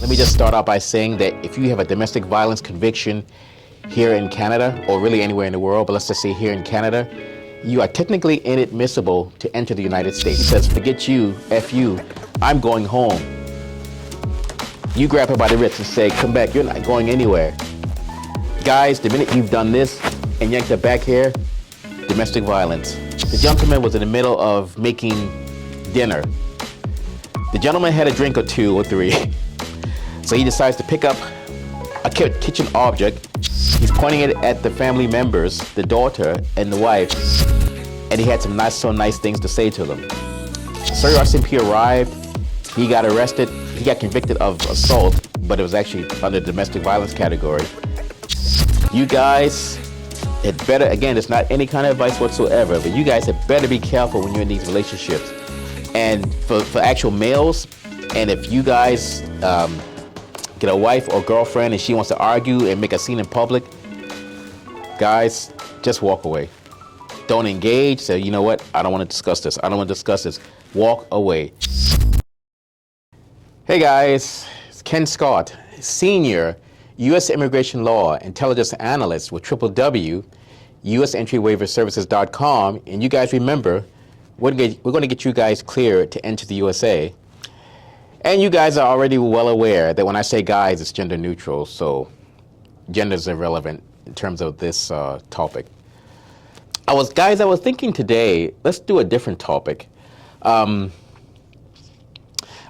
Let me just start out by saying that if you have a domestic violence conviction here in Canada, or really anywhere in the world, but let's just say here in Canada, you are technically inadmissible to enter the United States. He says, forget you, F you, I'm going home. You grab her by the wrist and say, come back, you're not going anywhere. Guys, the minute you've done this and yanked her back here, domestic violence. The gentleman was in the middle of making dinner. The gentleman had a drink or two or three. So he decides to pick up a kitchen object. He's pointing it at the family members, the daughter and the wife, and he had some nice things to say to them. Sir RCMP arrived. He got arrested. He got convicted of assault, but it was actually under the domestic violence category. You guys had better, again, it's not any kind of advice whatsoever, but you guys had better be careful when you're in these relationships. And for actual males, and if you guys get a wife or girlfriend and she wants to argue and make a scene in public, guys, just walk away. Don't engage. Say, you know what? I don't want to discuss this. I don't want to discuss this. Walk away. Hey guys, it's Ken Scott, Senior U.S. Immigration Law Intelligence Analyst with www.usentry-waiver-services.com. And you guys remember, we're going to get you guys cleared to enter the USA. And you guys are already well aware that when I say guys, it's gender neutral, so gender is irrelevant in terms of this topic. I was thinking today, let's do a different topic. I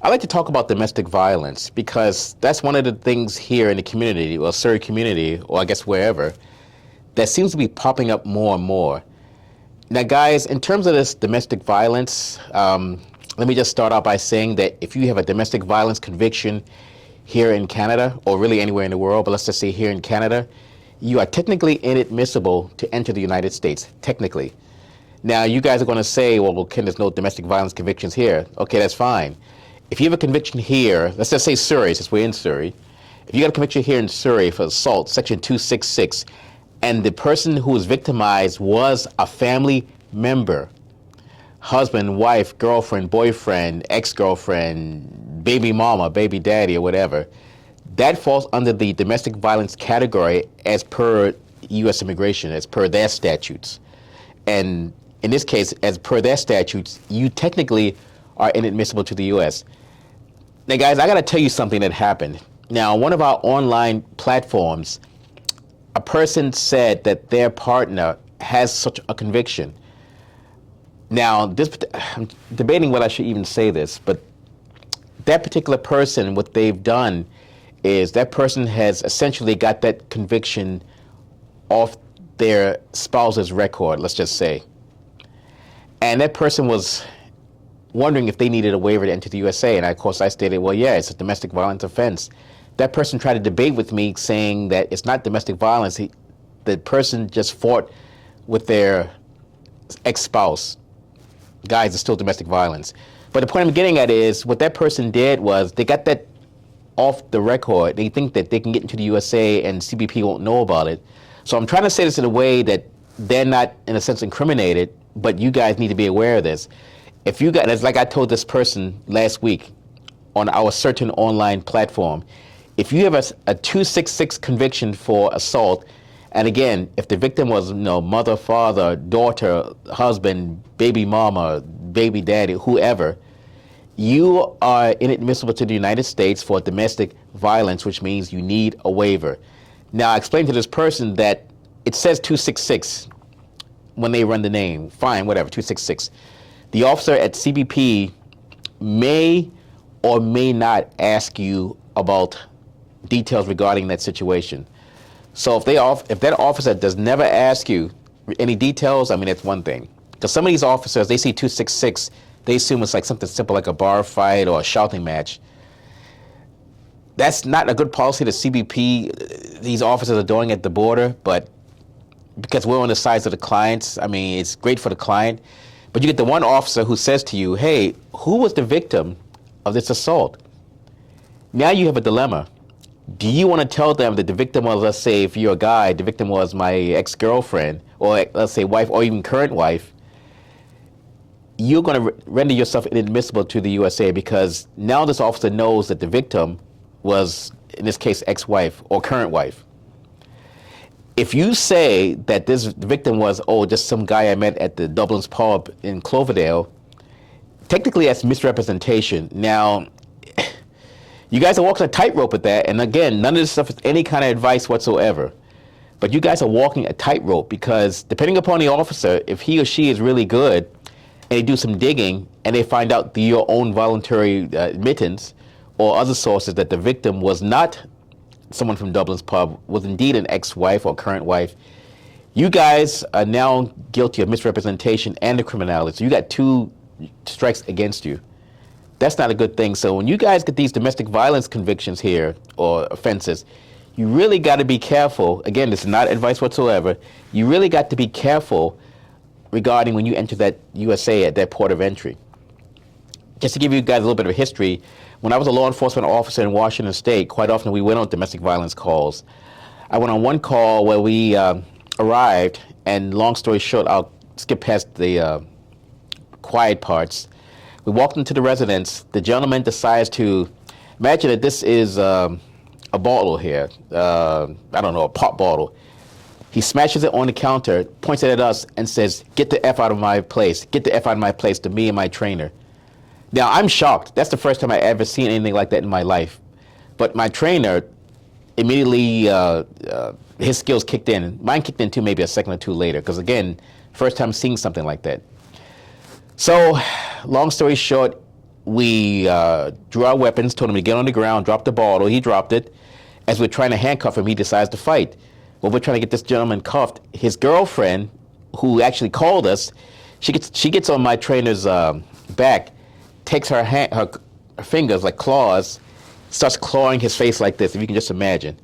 like to talk about domestic violence because that's one of the things here in the community, well, Surrey community, or I guess wherever, that seems to be popping up more and more. Now, guys, in terms of this domestic violence, let me just start out by saying that if you have a domestic violence conviction here in Canada, or really anywhere in the world, but let's just say here in Canada, you are technically inadmissible to enter the United States, technically. Now, you guys are going to say, well, Ken, there's no domestic violence convictions here. Okay, that's fine. If you have a conviction here, let's just say Surrey, since we're in Surrey, if you got a conviction here in Surrey for assault, section 266, and the person who was victimized was a family member, husband, wife, girlfriend, boyfriend, ex-girlfriend, baby mama, baby daddy, or whatever, that falls under the domestic violence category as per U.S. immigration, as per their statutes. And in this case, as per their statutes, you technically are inadmissible to the U.S. Now, guys, I got to tell you something that happened. Now, on one of our online platforms, a person said that their partner has such a conviction. Now, I'm debating whether I should even say this, but that particular person, what they've done is that person has essentially got that conviction off their spouse's record, let's just say. And that person was wondering if they needed a waiver to enter the USA. And of course, I stated, well, yeah, it's a domestic violence offense. That person tried to debate with me saying that it's not domestic violence. The person just fought with their ex-spouse. Guys, it's still domestic violence. But the point I'm getting at is what that person did was they got that off the record. They think that they can get into the USA and CBP won't know about it. So I'm trying to say this in a way that they're not, in a sense, incriminated, but you guys need to be aware of this. If you guys, like I told this person last week on our certain online platform, if you have a 266 conviction for assault, and again, if the victim was, mother, father, daughter, husband, baby mama, baby daddy, whoever, you are inadmissible to the United States for domestic violence, which means you need a waiver. Now, I explained to this person that it says 266 when they run the name. Fine, whatever, 266. The officer at CBP may or may not ask you about details regarding that situation. So if that officer does never ask you any details, I mean, that's one thing. Because some of these officers, they see 266, they assume it's like something simple like a bar fight or a shouting match. That's not a good policy that CBP, these officers are doing at the border, but because we're on the sides of the clients, I mean, it's great for the client. But you get the one officer who says to you, hey, who was the victim of this assault? Now you have a dilemma. Do you want to tell them that the victim was, let's say, if you're a guy, the victim was my ex-girlfriend, or let's say wife, or even current wife? You're going to render yourself inadmissible to the USA because now this officer knows that the victim was, in this case, ex-wife or current wife. If you say that this victim was, oh, just some guy I met at the Dublin's pub in Cloverdale, technically that's misrepresentation. Now, you guys are walking a tightrope with that, and again, none of this stuff is any kind of advice whatsoever. But you guys are walking a tightrope because depending upon the officer, if he or she is really good, and they do some digging, and they find out through your own voluntary admittance or other sources that the victim was not someone from Dublin's pub, was indeed an ex-wife or current wife, you guys are now guilty of misrepresentation and the criminality. So you got 2 strikes against you. That's not a good thing. So when you guys get these domestic violence convictions here or offenses, you really got to be careful. Again, this is not advice whatsoever. You really got to be careful regarding when you enter that USA at that port of entry. Just to give you guys a little bit of a history, when I was a law enforcement officer in Washington State, quite often we went on domestic violence calls. I went on one call where we arrived, and long story short, I'll skip past the quiet parts. We walked into the residence. The gentleman decides to, imagine that this is a bottle here, I don't know, a pop bottle. He smashes it on the counter, points it at us, and says, "Get the F out of my place. Get the F out of my place," to me and my trainer. Now, I'm shocked. That's the first time I ever seen anything like that in my life. But my trainer immediately, his skills kicked in. Mine kicked in too, maybe a second or 2 later, because again, first time seeing something like that. So, long story short, we drew our weapons, told him to get on the ground, drop the bottle. He dropped it. As we're trying to handcuff him, he decides to fight. When we're trying to get this gentleman cuffed, his girlfriend, who actually called us, she gets on my trainer's back, takes her fingers like claws, starts clawing his face like this, if you can just imagine.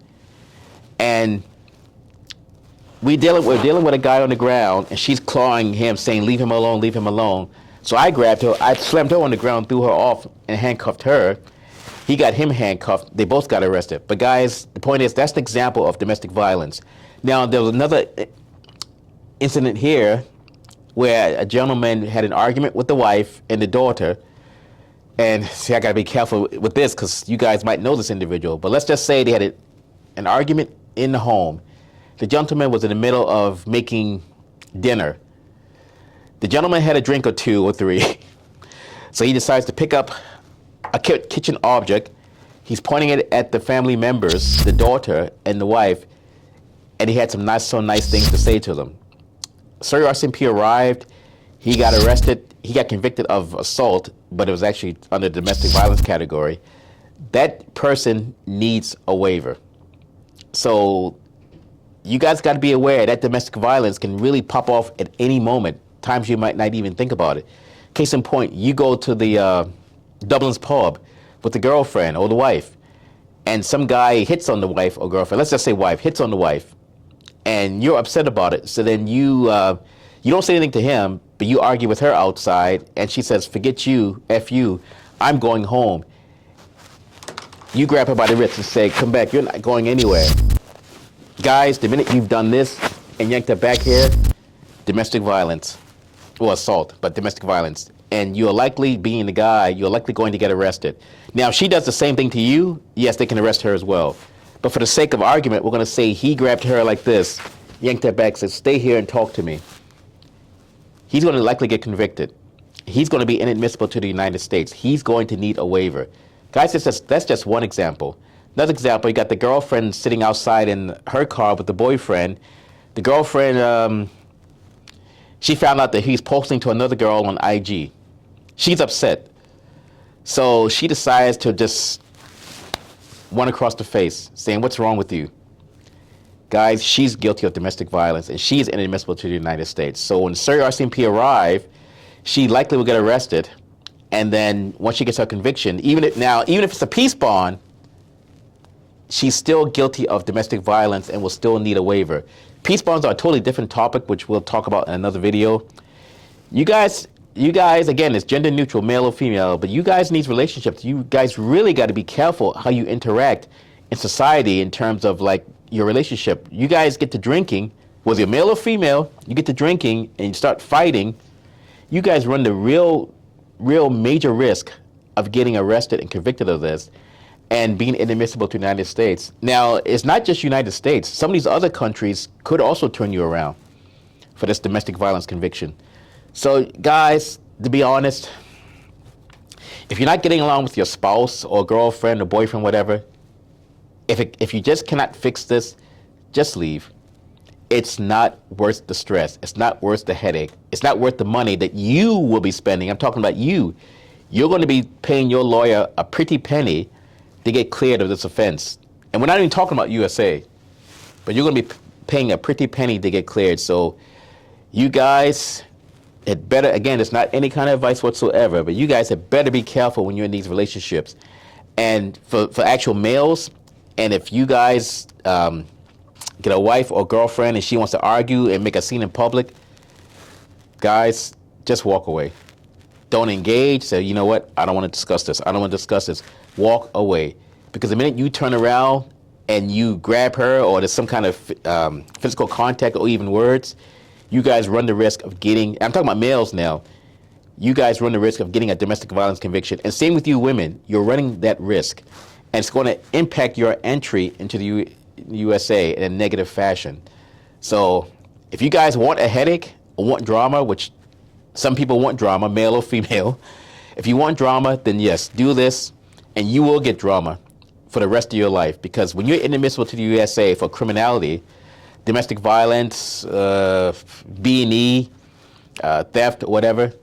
And we're dealing with a guy on the ground, and she's clawing him, saying, "Leave him alone, leave him alone." So I grabbed her, I slammed her on the ground, threw her off, and handcuffed her. He got him handcuffed. They both got arrested. But guys, the point is, that's the example of domestic violence. Now, there was another incident here where a gentleman had an argument with the wife and the daughter. And see, I got to be careful with this because you guys might know this individual. But let's just say they had an argument in the home. The gentleman was in the middle of making dinner. The gentleman had a drink or 2 or 3. So he decides to pick up a kitchen object. He's pointing it at the family members, the daughter and the wife, and he had some nice things to say to them. Sir RCMP arrived. He got arrested. He got convicted of assault, but it was actually under the domestic violence category. That person needs a waiver. So you guys got to be aware that domestic violence can really pop off at any moment, times you might not even think about it. Case in point, you go to the Dublin's pub with the girlfriend or the wife, and some guy hits on the wife or girlfriend, let's just say wife, hits on the wife, and you're upset about it. So then you don't say anything to him, but you argue with her outside, and she says, "Forget you, F you, I'm going home." You grab her by the wrist and say, "Come back, you're not going anywhere." Guys, the minute you've done this and yanked her back here, domestic violence, or assault, but domestic violence. And you're likely, being the guy, you're likely going to get arrested. Now, if she does the same thing to you, yes, they can arrest her as well. But for the sake of argument, we're going to say he grabbed her like this, yanked her back, said, "Stay here and talk to me." He's going to likely get convicted. He's going to be inadmissible to the United States. He's going to need a waiver. Guys, that's just one example. Another example, you got the girlfriend sitting outside in her car with the boyfriend. The girlfriend, she found out that he's posting to another girl on IG. She's upset. So she decides to just one across the face, saying, "What's wrong with you?" Guys, she's guilty of domestic violence, and she's inadmissible to the United States. So when Sir RCMP arrive, she likely will get arrested. And then once she gets her conviction, even if it's a peace bond, she's still guilty of domestic violence and will still need a waiver. Peace bonds are a totally different topic, which we'll talk about in another video. You guys, again, it's gender neutral, male or female, but you guys need relationships. You guys really got to be careful how you interact in society in terms of like your relationship. You guys get to drinking, whether you're male or female, you get to drinking and you start fighting. You guys run the real major risk of getting arrested and convicted of this. and being inadmissible to the United States. Now, it's not just United States. Some of these other countries could also turn you around for this domestic violence conviction. So, guys, to be honest, if you're not getting along with your spouse or girlfriend or boyfriend, whatever, if you just cannot fix this, just leave. It's not worth the stress. It's not worth the headache. It's not worth the money that you will be spending. I'm talking about you. You're going to be paying your lawyer a pretty penny to get cleared of this offense. And we're not even talking about USA, but you're going to be paying a pretty penny to get cleared. So you guys had better, again, it's not any kind of advice whatsoever, but you guys had better be careful when you're in these relationships. And for actual males, and if you guys get a wife or girlfriend and she wants to argue and make a scene in public, guys, just walk away. Don't engage. Say, you know what? I don't want to discuss this. I don't want to discuss this. Walk away. Because the minute you turn around and you grab her or there's some kind of physical contact or even words, you guys run the risk of getting, I'm talking about males now, you guys run the risk of getting a domestic violence conviction. And same with you women. You're running that risk. And it's going to impact your entry into the USA in a negative fashion. So if you guys want a headache or want drama, which some people want drama, male or female, if you want drama, then yes, do this and you will get drama for the rest of your life. Because when you're inadmissible to the USA for criminality, domestic violence, B&E, theft, whatever,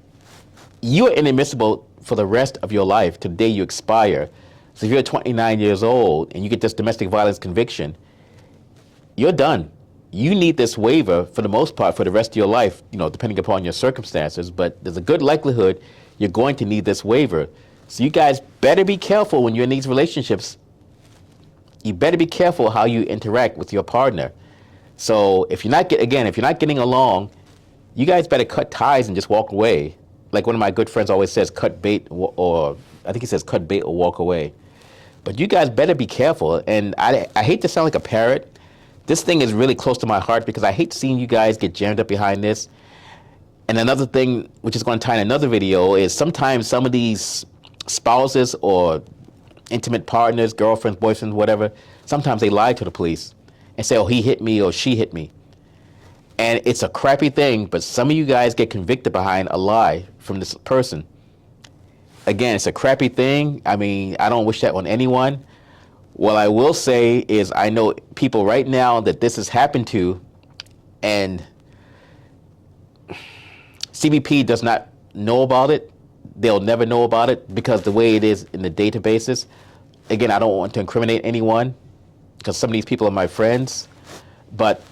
you are inadmissible for the rest of your life to the day you expire. So if you're 29 years old and you get this domestic violence conviction, you're done. You need this waiver for the most part for the rest of your life, you know, depending upon your circumstances, but there's a good likelihood you're going to need this waiver. So you guys better be careful when you're in these relationships. You better be careful how you interact with your partner. So if you're not getting along, you guys better cut ties and just walk away. Like one of my good friends always says, cut bait, or I think he says cut bait or walk away. But you guys better be careful. And I hate to sound like a parrot. This thing is really close to my heart because I hate seeing you guys get jammed up behind this. And another thing, which is going to tie in another video, is sometimes some of these spouses or intimate partners, girlfriends, boyfriends, whatever, sometimes they lie to the police and say, oh, he hit me or she hit me. And it's a crappy thing, but some of you guys get convicted behind a lie from this person. Again, it's a crappy thing. I mean, I don't wish that on anyone. What I will say is I know people right now that this has happened to, and CBP does not know about it. They'll never know about it because the way it is in the databases. Again, I don't want to incriminate anyone because some of these people are my friends, but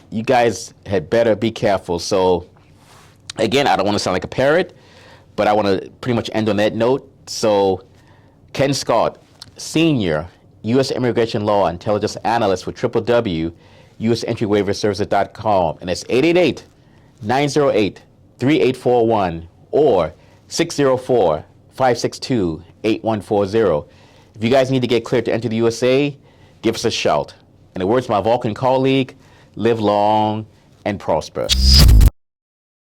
you guys had better be careful. So again, I don't want to sound like a parrot, but I want to pretty much end on that note. So Ken Scott, Senior, U.S. Immigration Law Intelligence Analyst with www.usentry-waiver-services.com, and it's 888-908-3841 or 604-562-8140. If you guys need to get cleared to enter the USA, give us a shout. In the words of my Vulcan colleague, live long and prosper.